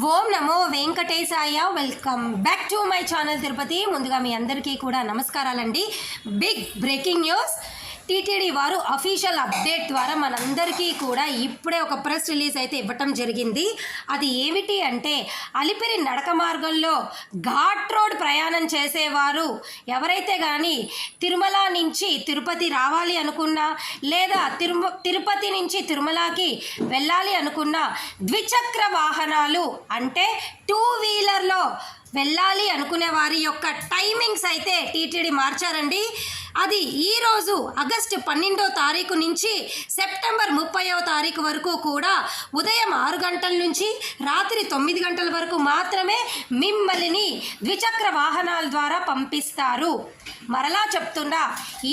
Om Namo Venkatesaya. Welcome back to my channel Tirupati. ముందుగా మీ అందరికీ కూడా నమస్కారాలండి. బిగ్ బ్రేకింగ్ న్యూస్, టీటీడీ వారు అఫీషియల్ అప్డేట్ ద్వారా మనందరికీ కూడా ఇప్పుడే ఒక ప్రెస్ రిలీజ్ అయితే ఇవ్వటం జరిగింది. అది ఏమిటి అంటే, అలిపిరి నడక మార్గంలో ఘాట్ రోడ్ ప్రయాణం చేసేవారు ఎవరైతే కానీ తిరుమల నుంచి తిరుపతి రావాలి అనుకున్నా, లేదా తిరుపతి నుంచి తిరుమలకి వెళ్ళాలి అనుకున్నా, ద్విచక్ర వాహనాలు అంటే 2 వీలర్లో వెళ్ళాలి అనుకునే వారి యొక్క టైమింగ్స్ అయితే టీటీడీ మార్చారండి. అది ఈరోజు ఆగస్టు 12వ తారీఖు నుంచి సెప్టెంబర్ 30వ తారీఖు వరకు కూడా ఉదయం 6 గంటల నుంచి రాత్రి 9 గంటల వరకు మాత్రమే మిమ్మల్ని ద్విచక్ర వాహనాల ద్వారా పంపిస్తారు. మరలా చెప్తున్నా,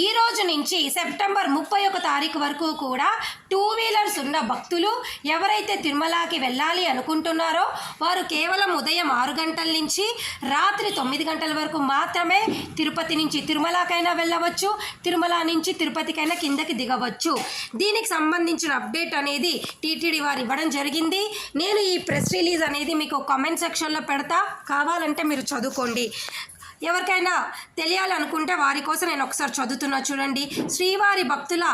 ఈ రోజు నుంచి సెప్టెంబర్ 31వ తారీఖు వరకు కూడా 2 వీలర్స్ ఉన్న భక్తులు ఎవరైతే తిరుమలకి వెళ్ళాలి అనుకుంటున్నారో వారు కేవలం ఉదయం 6 గంటల నుంచి రాత్రి 9 గంటల వరకు మాత్రమే తిరుపతి నుంచి తిరుమలకైనా వెళ్ళవచ్చు, తిరుమల నుంచి తిరుపతికైనా కిందకి దిగవచ్చు. దీనికి సంబంధించిన అప్డేట్ అనేది టీటీడీ వారు ఇవ్వడం జరిగింది. నేను ఈ ప్రెస్ రిలీజ్ అనేది మీకు కామెంట్ సెక్షన్లో పెడతా, కావాలంటే మీరు చదువుకోండి. ఎవరికైనా తెలియాలనుకుంటే వారి కోసం నేను ఒకసారి చదువుతున్నా చూడండి. శ్రీవారి భక్తుల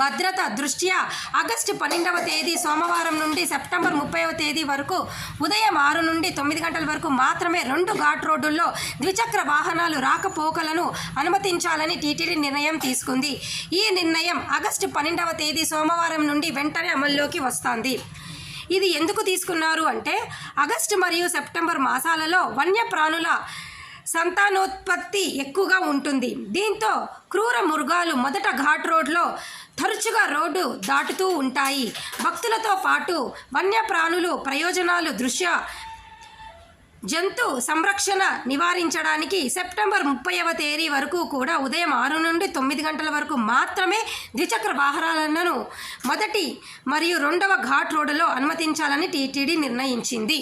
భద్రత దృష్ట్యా ఆగస్టు 12వ తేదీ సోమవారం నుండి సెప్టెంబర్ 30వ తేదీ వరకు ఉదయం 6 నుండి 9 గంటల వరకు మాత్రమే 2 ఘాట్ రోడ్డుల్లో ద్విచక్ర వాహనాలు రాకపోకలను అనుమతించాలని టీటీడీ నిర్ణయం తీసుకుంది. ఈ నిర్ణయం ఆగస్టు 12వ తేదీ సోమవారం నుండి వెంటనే అమల్లోకి వస్తుంది. ఇది ఎందుకు తీసుకున్నారు అంటే, ఆగస్టు మరియు సెప్టెంబర్ మాసాలలో వన్యప్రాణుల సంతానోత్పత్తి ఎక్కువగా ఉంటుంది. దీంతో క్రూర మృగాలు మొదట ఘాట్ రోడ్లో తరచుగా రోడ్డు దాటుతూ ఉంటాయి. భక్తులతో పాటు వన్యప్రాణులు ప్రయోజనాలు దృష్ట్యా జంతు సంరక్షణ నివారించడానికి సెప్టెంబర్ 30వ తేదీ వరకు కూడా ఉదయం 6 నుండి 9 గంటల వరకు మాత్రమే ద్విచక్ర వాహనాలను మొదటి మరియు 2వ ఘాట్ రోడ్డులో అనుమతించాలని టీటీడీ నిర్ణయించింది.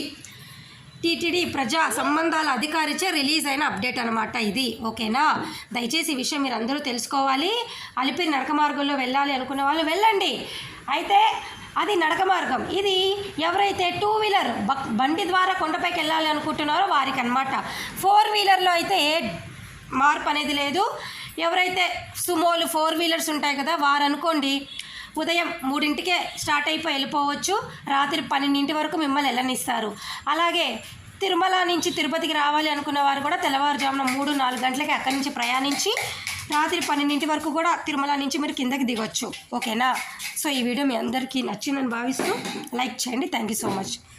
టీటీడీ ప్రజా సంబంధాల అధికారిచే రిలీజ్ అయిన అప్డేట్ అనమాట ఇది. ఓకేనా, దయచేసి ఈ విషయం మీరు అందరూ తెలుసుకోవాలి. అలిపిరి నడక మార్గంలో వెళ్ళాలి అనుకునే వాళ్ళు వెళ్ళండి. అయితే అది నడక మార్గం. ఇది ఎవరైతే 2 వీలర్ బండి ద్వారా కొండపైకి వెళ్ళాలి అనుకుంటున్నారో వారికి అనమాట. 4 వీలర్లో అయితే ఏ మార్పు అనేది లేదు. ఎవరైతే సుమోలు 4 వీలర్స్ ఉంటాయి కదా, వారు అనుకోండి ఉదయం 3ంటికే స్టార్ట్ అయిపోయి వెళ్ళిపోవచ్చు, రాత్రి 12 వరకు మిమ్మల్ని వెళ్ళనిస్తారు. అలాగే తిరుమల నుంచి తిరుపతికి రావాలి అనుకున్న వారు కూడా తెల్లవారుజామున 3-4 గంటలకి అక్కడి నుంచి ప్రయాణించి రాత్రి 12 వరకు కూడా తిరుమల నుంచి మీరు కిందకి దిగొచ్చు. ఓకేనా, సో ఈ వీడియో మీ అందరికీ నచ్చిందని భావిస్తూ లైక్ చేయండి. Thank you so much.